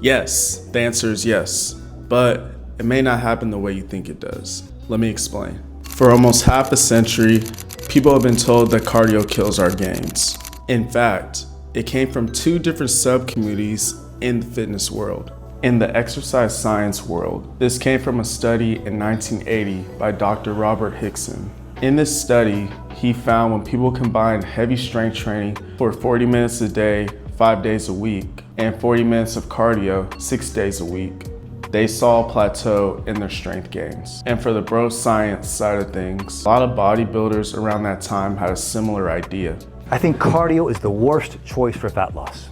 Yes, the answer is yes, but it may not happen the way you think it does. Let me explain. For almost half a century, people have been told that cardio kills our gains. In fact, it came from two different sub-communities in the fitness world. In the exercise science world, this came from a study in 1980 by Dr. Robert Hickson. In this study, he found when people combined heavy strength training for 40 minutes a day, 5 days a week, and 40 minutes of cardio, 6 days a week, they saw a plateau in their strength gains. And for the bro science side of things, a lot of bodybuilders around that time had a similar idea. I think cardio is the worst choice for fat loss.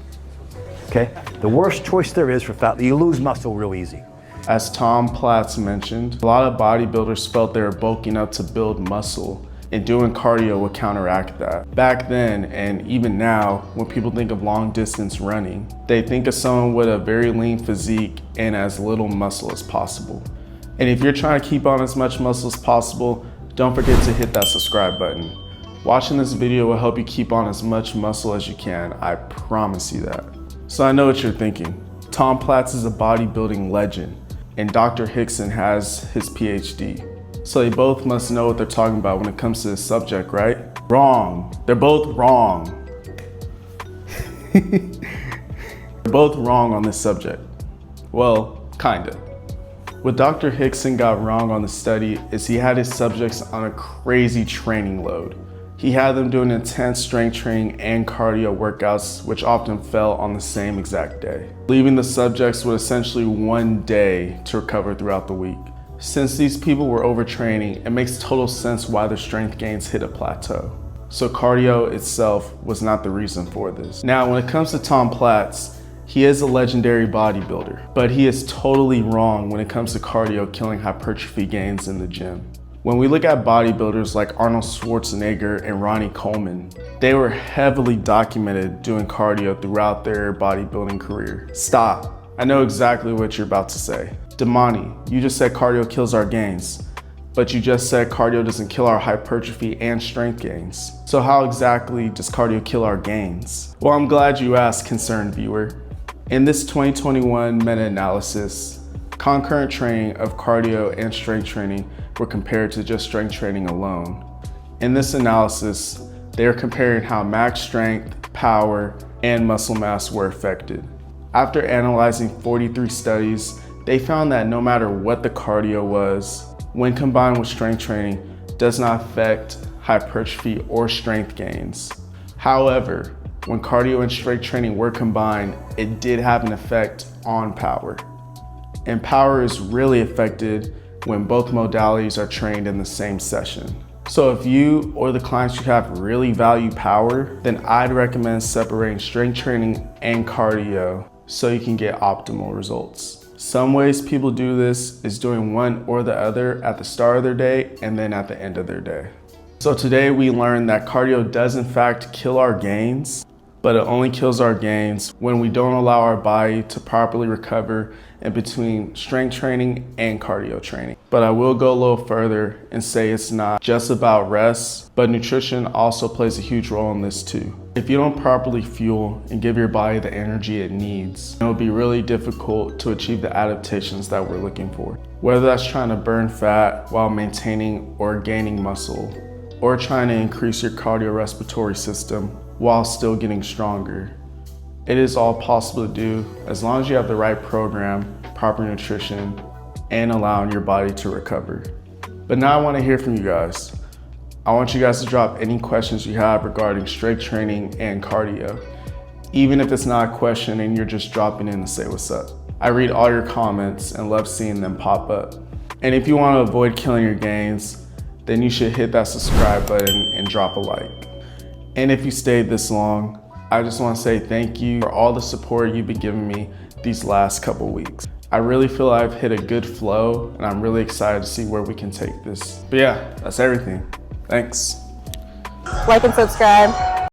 Okay? The worst choice there is for fat. You lose muscle real easy. As Tom Platz mentioned, a lot of bodybuilders felt they were bulking up to build muscle, and doing cardio would counteract that. Back then, and even now, when people think of long distance running, they think of someone with a very lean physique and as little muscle as possible. And if you're trying to keep on as much muscle as possible, don't forget to hit that subscribe button. Watching this video will help you keep on as much muscle as you can, I promise you that. So I know what you're thinking. Tom Platz is a bodybuilding legend, and Dr. Hickson has his PhD. So they both must know what they're talking about when it comes to this subject, right? Wrong. They're both wrong. They're both wrong on this subject. Well, kinda. What Dr. Hickson got wrong on the study is he had his subjects on a crazy training load. He had them doing intense strength training and cardio workouts, which often fell on the same exact day, leaving the subjects with essentially 1 day to recover throughout the week. Since these people were overtraining, it makes total sense why their strength gains hit a plateau. So cardio itself was not the reason for this. Now, when it comes to Tom Platz, he is a legendary bodybuilder, but he is totally wrong when it comes to cardio killing hypertrophy gains in the gym. When we look at bodybuilders like Arnold Schwarzenegger and Ronnie Coleman, they were heavily documented doing cardio throughout their bodybuilding career. Stop. I know exactly what you're about to say. Damani, you just said cardio kills our gains, but you just said cardio doesn't kill our hypertrophy and strength gains. So how exactly does cardio kill our gains? Well, I'm glad you asked, concerned viewer. In this 2021 meta-analysis, concurrent training of cardio and strength training were compared to just strength training alone. In this analysis, they are comparing how max strength, power, and muscle mass were affected. After analyzing 43 studies, they found that no matter what the cardio was, when combined with strength training, does not affect hypertrophy or strength gains. However, when cardio and strength training were combined, it did have an effect on power. And power is really affected when both modalities are trained in the same session. So if you or the clients you have really value power, then I'd recommend separating strength training and cardio so you can get optimal results. Some ways people do this is doing one or the other at the start of their day and then at the end of their day. So today we learned that cardio does in fact kill our gains, but it only kills our gains when we don't allow our body to properly recover in between strength training and cardio training. But I will go a little further and say it's not just about rest, but nutrition also plays a huge role in this too. If you don't properly fuel and give your body the energy it needs, it will be really difficult to achieve the adaptations that we're looking for. Whether that's trying to burn fat while maintaining or gaining muscle, or trying to increase your cardiorespiratory system while still getting stronger. It is all possible to do as long as you have the right program, proper nutrition, and allowing your body to recover. But now I want to hear from you guys. I want you guys to drop any questions you have regarding strength training and cardio. Even if it's not a question and you're just dropping in to say what's up. I read all your comments and love seeing them pop up. And if you want to avoid killing your gains, then you should hit that subscribe button and drop a like. And if you stayed this long, I just want to say thank you for all the support you've been giving me these last couple weeks. I really feel I've hit a good flow and I'm really excited to see where we can take this. But yeah, that's everything. Thanks. Like and subscribe.